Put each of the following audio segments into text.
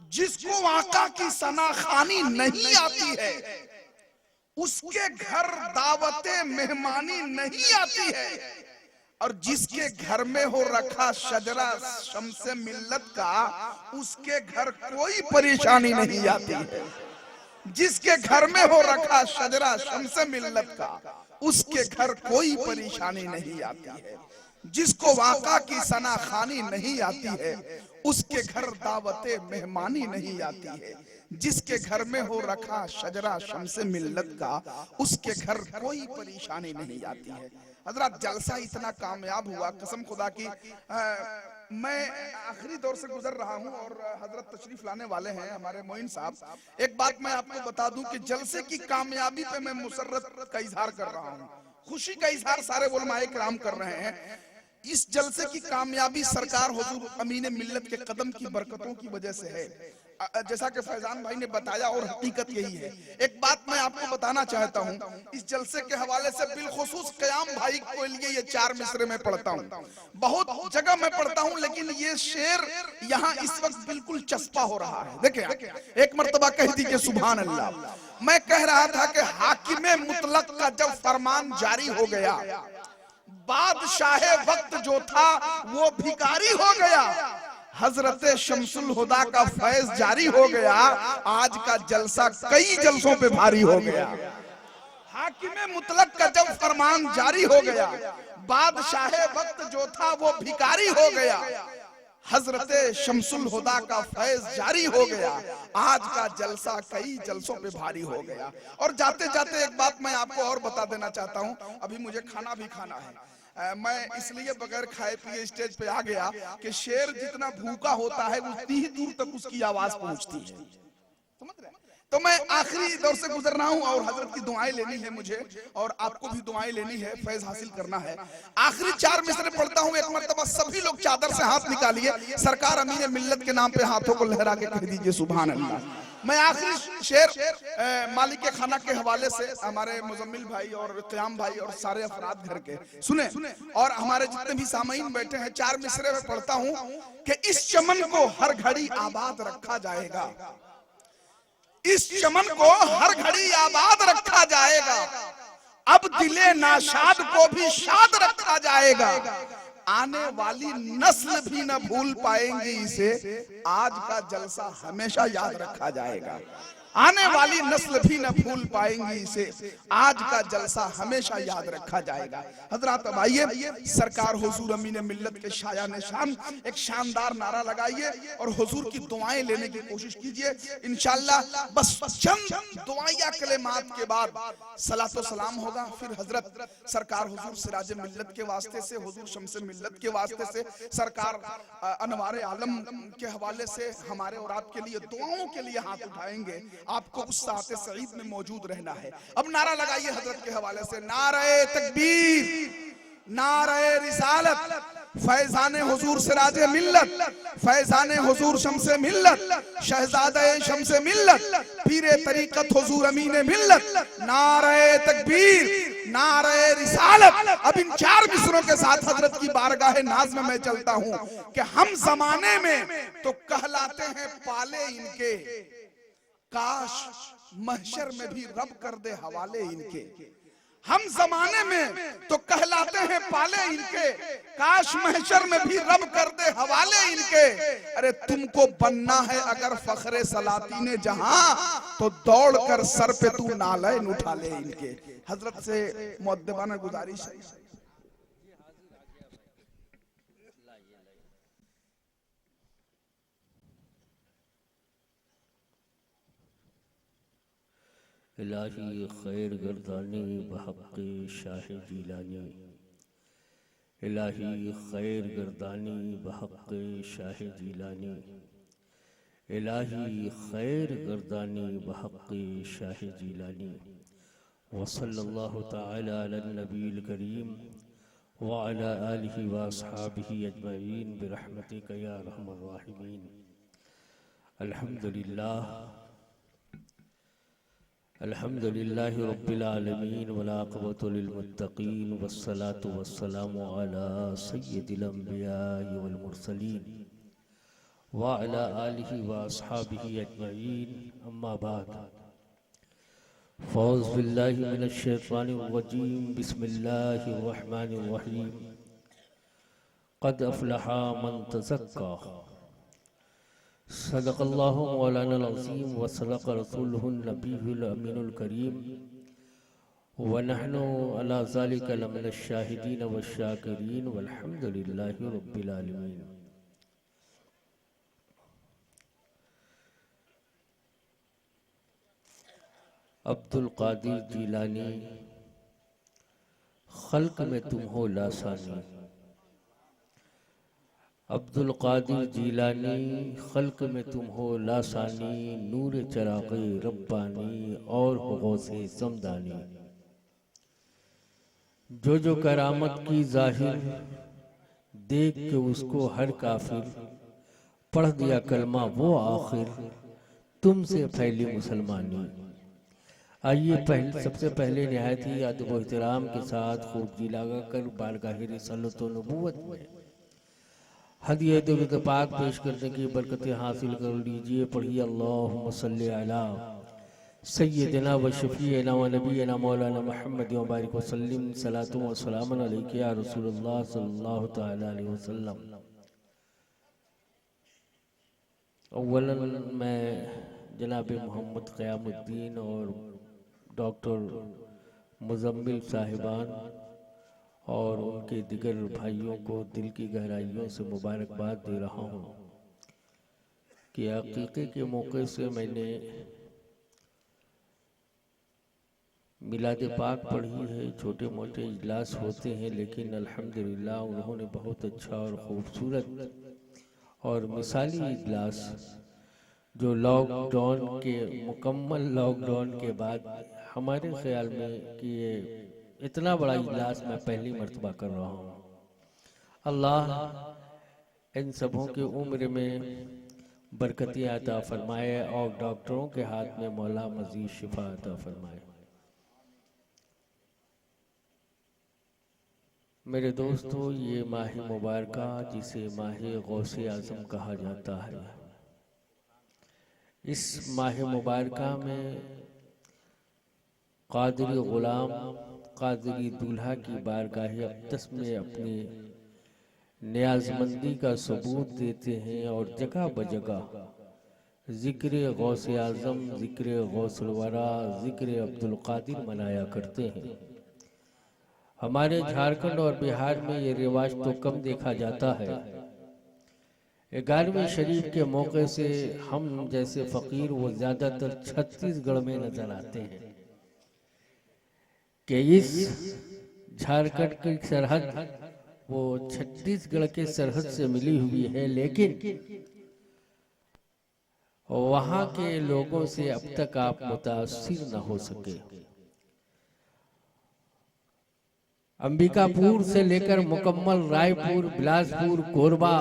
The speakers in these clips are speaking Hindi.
जिसको आका की सनाखानी नहीं आती है, उसके घर दावते मेहमानी नहीं आती है, और जिसके घर में हो रखा शजरा शम्से मिल्लत का, उसके घर कोई परेशानी नहीं आती है। जिसके घर में हो रखा शजरा शम्से मिल्लत का, उसके घर कोई परेशानी नहीं आती है। जिसको वाका की सनाखानी नहीं आती है, उसके घर दावते मेहमानी नहीं आती है। जिसके घर में हो रखा शजरा शम्से मिल्लत का, उसके घर कोई परेशानी नहीं आती है। हजरत जलसा इतना कामयाब हुआ, कसम खुदा की। मैं आखिरी दौर से गुजर रहा हूं और हजरत तशरीफ लाने वाले हैं हमारे मोइन साहब। एक बात मैं आपको बता दूं कि जलसे की कामयाबी पे मैं मुसर्रत का इजहार कर रहा हूं, खुशी का इजहार सारे उलमाए किराम कर रहे हैं। इस जलसे की कामयाबी सरकार हुजूर अमीन मिल्लत के कदम की बरकतों की वजह से है, जैसा कि फैजान भाई ने बताया, और हकीकत यही है। एक बात मैं आपको बताना चाहता हूं, इस जलसे के हवाले से बिलखुसूस कयाम भाई के लिए ये 4 मिसरे में पढ़ता हूं। बहुत जगह मैं पढ़ता हूं, लेकिन ये शेर यहाँ इस वक्त बिल्कुल चस्पा हो रहा है। देखिए, एक मर्तबा कह दीजिए सुभान अल्लाह। मैं कह रहा था कि हाकिमे मुतलक का जब फरमान जारी हो गया, बादशाह वक्त जो था वो भिखारी हो गया, हजरत शमसुल हुदा का फैज जारी हो गया, आज का जलसा कई जलसों पे भारी हो गया। हाकिमे मुतलक का जब फरमान जारी हो गया, बादशाह वक्त जो था वो भिखारी हो गया, हजरत शमसुल हुदा का फैज जारी हो गया, आज का जलसा कई जलसों पे भारी हो गया। और जाते जाते एक बात मैं आपको और बता देना चाहता हूं, अभी मुझे खाना भी खाना है। मैं इसलिए बगैर खाए पिए स्टेज पे आ गया कि शेर जितना भूखा होता है उतनी ही दूर तक उसकी आवाज पहुंचती है, समझ रहे हैं? तो मैं आखिरी दौर से गुजर रहा हूं और हजरत की दुआएं लेनी है मुझे, और आपको भी दुआएं लेनी है, फैज हासिल करना है। आखिरी 4 मिसरे पढ़ता हूं, एक मर्तबा सभी लोग चादर से हाथ निकालिए, सरकार अमीन मिल्लत के नाम पे हाथों को लहरा के कह दीजिए सुभान अल्लाह। मैं आखिरी शेर मालिक के खाना के हवाले से हमारे मुजम्मिल भाई और क़याम भाई और सारे अफराद घर के सुने, और हमारे जितने भी सामईन बैठे हैं, 4 मिसरे में पढ़ता हूं कि इस चमन को हर घड़ी आबाद रखा जाएगा, इस चमन को हर घड़ी आबाद रखा जाएगा, अब दिले नाशाद को भी शाद रखा जाएगा, आने वाली नस्ल भी न भूल पाएंगी इसे, आज का जलसा हमेशा याद रखा जाएगा। आने वाली नस्ल भी न भूल पाएंगी इसे, आज का जलसा हमेशा याद रखा जाएगा। हजरात अब आइए, सरकार हुजूर अमीन मिल्लत के शाया निशान एक शानदार नारा लगाइए और हुजूर की दुआएं लेने की कोशिश कीजिए। इंशाअल्लाह बस चंद दुआया कलेमात के बाद सलातो सलाम होगा, फिर हजरत सरकार हुजूर सिराज मिल्लत के वास्ते से, हुजूर शम्से मिल्लत के वास्ते से, सरकार अनवारे आलम के हवाले से हमारे और आपके लिए दुआओं के लिए हाथ उठाएंगे। आपको उस साते सईद में मौजूद रहना है। अब नारा लगाइए हजरत के हवाले से, नारे तकबीर, नारे रिसालत, फैजाने हुजूर सिराजे मिल्लत, फैजाने हुजूर शम्से मिल्लत, शहजादे शम्से मिल्लत, पीरे तरीकत हुजूर अमीने मिल्लत, नारे तकबीर, नारे रिसालत। अब इन 4 मिसरों के साथ हजरत की बारगाह नाज में मैं चलता हूं कि हम जमाने में तो कहलाते हैं पाले इनके, काश महशर में भी रब कर दे हवाले इनके। हम जमाने में तो कहलाते हैं पाले इनके, काश महशर में भी रब कर दे हवाले इनके। अरे तुमको बनना है अगर फखरे सलातीने जहां, तो दौड़ कर सर पे तू नालैन उठा ले इनके। हजरत से मुअद्दिबाना गुजारिश है, इलाही खैर गर्दानी बहक़ शाह जीलानी, इलाही खैर गर्दानी बहक़ शाह जीलानी, इलाही खैर गर्दानी बहक़ शाह जीलानी। वसल्लल्लाहु तआला अला नबील करीम व अला आलिहि व अस्हाबिहि अजमईन बिरहमतिका या अरहमर राहिमीन। अल्हम्दुलिल्लाह, अल्हम्दुलिल्लाहि रब्बिल आलमीन वल आक़िबतु लिल मुत्तक़ीन वस्सलातु वस्सलामु अला सय्यिदिल अंबियाइ वल मुरसलीन वअला आलिहि व अस्हाबिहि अजमईन, अम्मा बाद। फ़ौज़ बिल्लाहि मिनश शैतानिर रजीम, बिस्मिल्लाहिर रहमानिर रहीम। क़द अफ़लहा मन तज़क्का, सदक़ल्लाहु मौलानाल अज़ीम व सदक़ रसूलुहुन नबियुल अमीनुल करीम व नहनु अला ज़ालिका लमिनश शाहिदीन वश्शाकिरीन वल्हम्दुलिल्लाहि रब्बिल आलमीन। अब्दुल कादिर जीलानी, खल्क में तुम हो लासानी। अब्दुल कादिर जीलानी, खल्क में तुम हो लासानी, नूर चराग़े रब्बानी और हो गौसे ज़मदानी। जो करामत की ज़ाहिर देख के उसको हर काफिर, पढ़ दिया कलमा वो आखिर, तुमसे फैली मुसलमानी। आइए सबसे पहले निहायत ही अदब व एहतराम के साथ खूब जी लगा कर बारगाह रिसालत व नबूवत में हदिया दरूद पाक पेश करने की बरकतें हासिल कर लीजिए। पढ़िए अल्लाहुम्मा सल्ली अला सय्यिदना व शफीना व नबीना मौलाना मुहम्मद व बारिक व सल्लिम सलातु व सलामुन अलैका या रसूलुल्लाह सल्लल्लाहु तआला अलैहि वसल्लम। अव्वलन मैं जनाब मोहम्मद क़यामुद्दीन और डॉक्टर मुज़म्मिल साहिबान और उनके दिगर भाइयों को दिल की गहराइयों से मुबारकबाद दे रहा हूँ कि अक़ीक़े के मौके से मैंने मिलाद पाक पढ़ी है। छोटे मोटे इजलास होते हैं, लेकिन अल्हम्दुलिल्लाह उन्होंने बहुत अच्छा और ख़ूबसूरत और मिसाली इजलास, जो लॉकडाउन के मुकम्मल लॉकडाउन के बाद हमारे ख्याल में कि ये इतना बड़ा इजलास मैं पहली मर्तबा कर रहा हूँ। अल्लाह इन सबों की उम्र में बरकतें अता फरमाए और डॉक्टरों के हाथ में मौला मज़ीद शिफा अता फरमाए। मेरे दोस्तों, ये माह मुबारका जिसे माह गौसे आज़म कहा जाता है, इस माह मुबारका में कादरी ग़ुलाम, कादरी दूल्हा की बारगाह अक़दस में अपनी नियाज़मंदी का सबूत देते हैं और जगह बजगह ज़िक्र गौसे आज़म, ज़िक्र गौसुल वरा, ज़िक्र अब्दुल कादिर मनाया करते हैं। हमारे झारखंड और बिहार में ये रिवाज तो कम देखा जाता है। 11वीं शरीफ के मौके से हम जैसे फ़कीर वो ज़्यादातर छत्तीसगढ़ में नज़र आते हैं कि इस झारखंड की सरहद वो छत्तीसगढ़ के सरहद से मिली हुई है, लेकिन वहाँ के लोगों से अब तक आप मुतासिर न हो सके। अंबिकापुर से लेकर मुकम्मल रायपुर, बिलासपुर, कोरबा,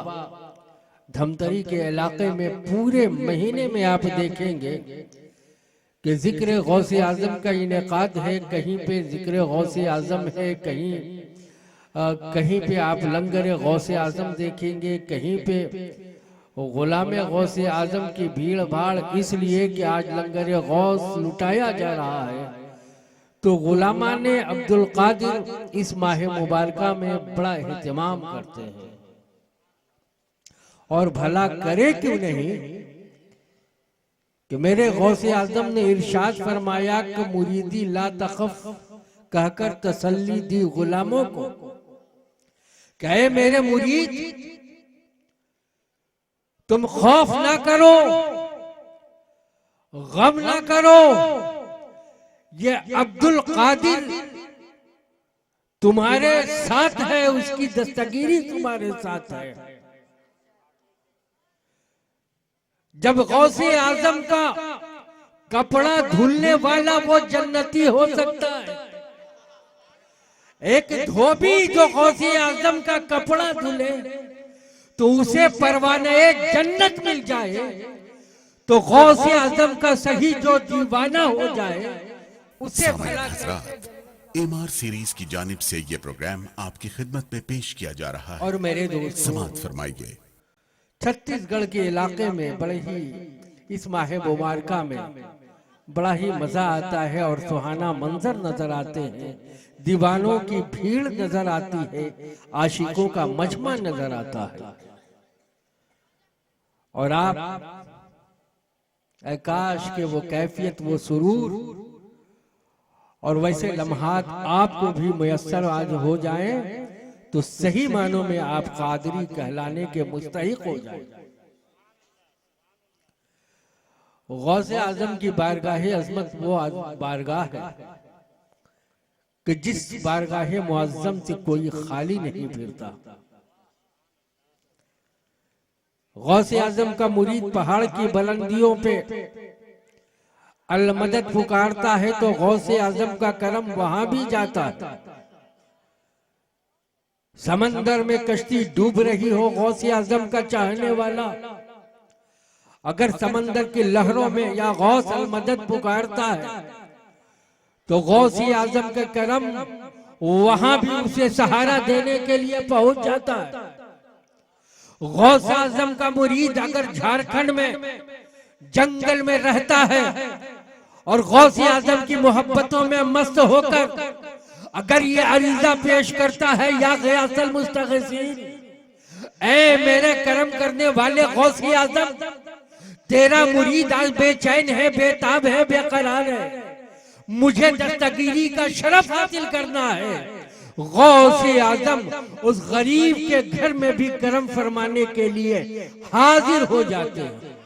धमतरी के इलाके में पूरे महीने में आप देखेंगे कि जिक्र गौसे आज़म का इनेकाद है। कहीं पे जिक्र गौसे आज़म है, कहीं पे आप लंगर गौसे आज़म देखेंगे, कहीं पे गुलाम गौसे आज़म की भीड़ भाड़, इसलिए कि आज लंगर गौस लुटाया जा रहा है। तो गुलामान अब्दुल कादिर इस माह मुबारका में बड़ा एहतमाम करते हैं और भला करे क्यों नहीं कि मेरे गौसे आज़म ने इरशाद फरमाया कि मुरीदी ला तखफ कहकर तसल्ली दी गुलामों को, कहे मेरे मुरीद तुम खौफ ना करो, गम ना करो, ये अब्दुल कादिर तुम्हारे साथ है, उसकी दस्तगीरी तुम्हारे साथ है। जब गौसे आज़म का कपड़ा धुलने वाला वो जन्नती हो सकता है, एक धोबी जो गौसे आज़म का कपड़ा धुले तो उसे परवाने जन्नत मिल जाए, तो गौसे आज़म का सही जो दीवाना हो जाए उसे भला। एमआर सीरीज की जानिब से ये प्रोग्राम आपकी खिदमत में पेश किया जा रहा है और मेरे दोस्त समाअत फरमाइए छत्तीसगढ़ के इलाके में बड़े ही इस माह मुबारका में बड़ा ही मजा आता है और सुहाना मंजर नजर आते हैं, दीवानों की भीड़ नजर आती है, आशिकों का मजमा नजर आता है। और आप काश के वो कैफियत, वो सुरूर और वैसे लम्हात आपको भी मुयस्सर आज हो जाएं तो सही मानों में आप कादरी कहलाने के मुस्तहिक हो जाएं। गौसे आजम की बारगाह अजमत वो बारगाह है कि जिस बारगाह मुअज्जम से कोई खाली नहीं फिरता। गौसे आजम का मुरीद पहाड़ की बुलंदियों पे अल-मदद पुकारता है तो गौसे आजम का करम वहां भी जाता है। समंदर में कश्ती डूब रही हो, गौसे आजम का चाहने वाला अगर समंदर की लहरों में या गौस अल-मदद पुकारता है तो गौसे आजम का करम वहां भी उसे सहारा देने के लिए पहुंच जाता है। गौस आजम का मुरीद अगर झारखंड में जंगल में रहता है और गौसे आजम की मोहब्बतों में मस्त होकर अगर ये अरीजा पेश करता है, या गयासल मुस्तगीसीन, ऐ मेरे करम करने वाले गौसे आजम, तेरा मुरीद आज बेचैन है, बेताब है, बेकरार है, मुझे दस्तगीरी का शरफ हासिल करना है। गौसे आजम उस गरीब के घर में भी करम फरमाने के लिए हाजिर हो जाते हैं।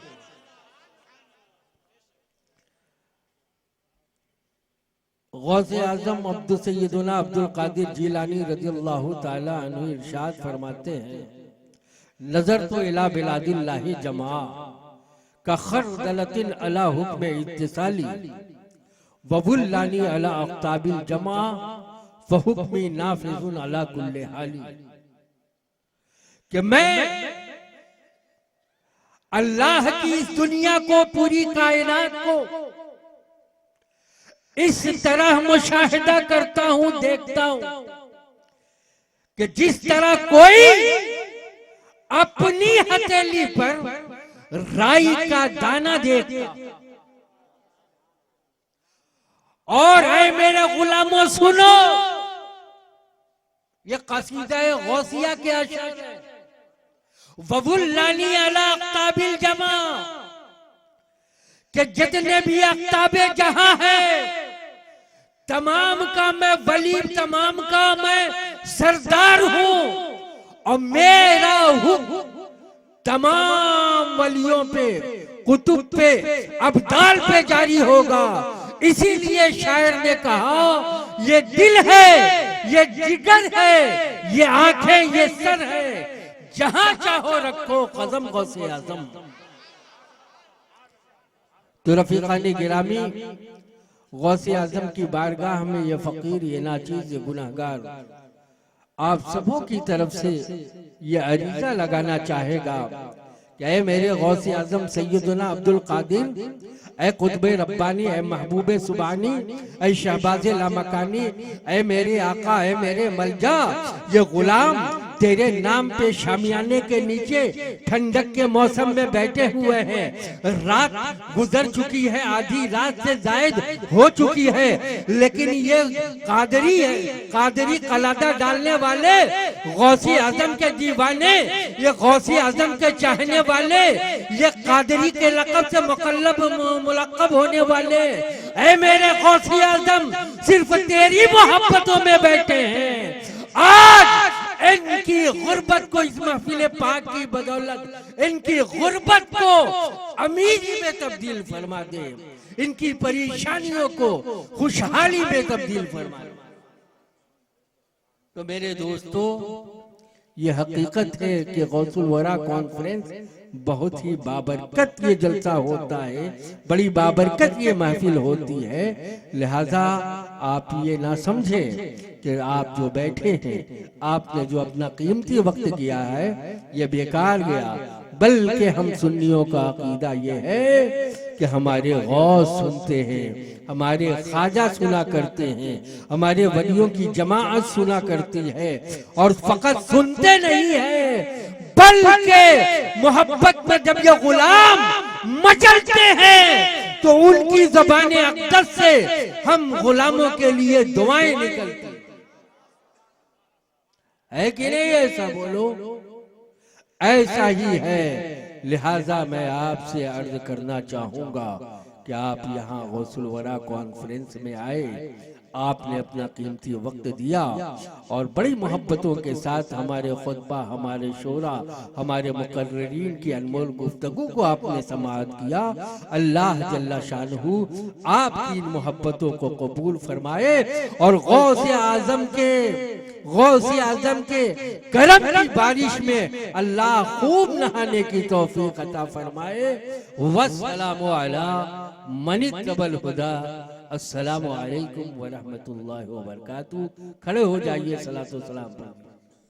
गौसे आजम अब्दुल सैयदुना अब्दुल कादिर जिलानी रज़ियल्लाहु ताला अन्हु इरशाद फरमाते हैं, नजर तो इला बिलादिल्लाहि जमा का खरदलतिन अला हुक्म इत्तिसाली वबुल्लानी अला अख्ताबिल जमा फहुक्मी नाफिजुन अला कुल्ले हाली, कि मैं अल्लाह की इस दुनिया को, पूरी कायनात को इस तरह मुशाहिदा करता हूं, देखता हूं कि जिस तरह कोई अपनी हथेली पर राई का दाना देखता। और ऐ मेरे गुलामों सुनो, ये कसीदा गौसिया के अशर है। वबुल्लानी अला अख्ताबिल जमा, कि जितने भी अख्ताबे जहां है तमाम का मैं वली, तमाम का मैं सरदार हूं, और मेरा हुक्म तमाम वलियों पे, कुतुब पे, अब्दाल पे जारी होगा। इसीलिए शायर ने कहा, ये दिल है, ये जिगर है, ये आंखें, ये सर है, जहां चाहो रखो कदम गौसे आजम। तो रफीकानी गिरामी, गौसे आजम की बारगाह में ये फकीर, ये नाचीज, ये गुनहगार आप सबों की तरफ से ये अरीजा लगाना चाहेगा कि ऐ मेरे गौसे आजम सैयदुना अब्दुल कादिर, ऐ कुतुबे रब्बानी, ऐ महबूबे सुबानी, ऐ शहबाजे लामकानी, ऐ मेरे आका, ऐ मेरे मलजा, ये गुलाम तेरे नाम पे शामियाने के नीचे ठंडक के मौसम में बैठे हुए हैं। रात गुजर चुकी है, आधी रात से जायद हो चुकी है, लेकिन ये कादरी है, कादरी कलादा डालने वाले, गौसे आजम के दीवाने, ये गौसे आजम के चाहने वाले, ये कादरी के लक़ब से मुलक़ब होने वाले, ऐ मेरे गौसे आजम सिर्फ तेरी मोहब्बतों में बैठे हैं। आज इनकी गुर्बत को, इस महफिल पाक की बदौलत इनकी गुर्बत को अमीरी में तब्दील फरमा दे, इनकी परेशानियों को खुशहाली में तब्दील फरमा दे। तो मेरे दोस्तों, ये हकीकत है कि गौसुल वरा कॉन्फ्रेंस बहुत ही बाबरकत ये जलसा होता है, बड़ी बाबरकत ये महफिल होती है। लिहाजा आप ये ना समझें कि आप जो बैठे हैं, आपने जो अपना कीमती वक्त किया है, ये बेकार गया, बल्कि हम सुन्नियों का अकीदा ये है कि हमारे गौस सुनते हैं, हमारे ख्वाजा सुना करते हैं, हमारे वलियों की जमाअत सुना करती है, और फकत सुनते नहीं है बल्कि मोहब्बत में जब ये गुलाम मचलते हैं तो उनकी ज़बान अक़दस से हम गुलामों के लिए दुआएं निकलती है कि नहीं? ऐसा बोलो। ऐसा ही है। लिहाजा मैं आपसे अर्ज करना चाहूंगा कि आप यहाँ गौसुल वरा कॉन्फ्रेंस में आए, आपने अपना कीमती वक्त दिया और बड़ी मोहब्बतों के साथ हमारे खुतबा, हमारे शोरा, हमारे मुकर्ररीन की अनमोल गुफ्तगू को आपने समाअत किया। अल्लाह जल्ला शानहू आपकी इन मोहब्बतों को कबूल फरमाए और गौसे आजम के करम की बारिश में अल्लाह खूब नहाने की तौफीक अता फरमाए। वस्सलामु अला मनित्तबल हुदा। अस्सलामु अलैकुम व रहमतुल्लाहि व बरकातहू। खड़े हो जाइए, सलातो सलाम पर।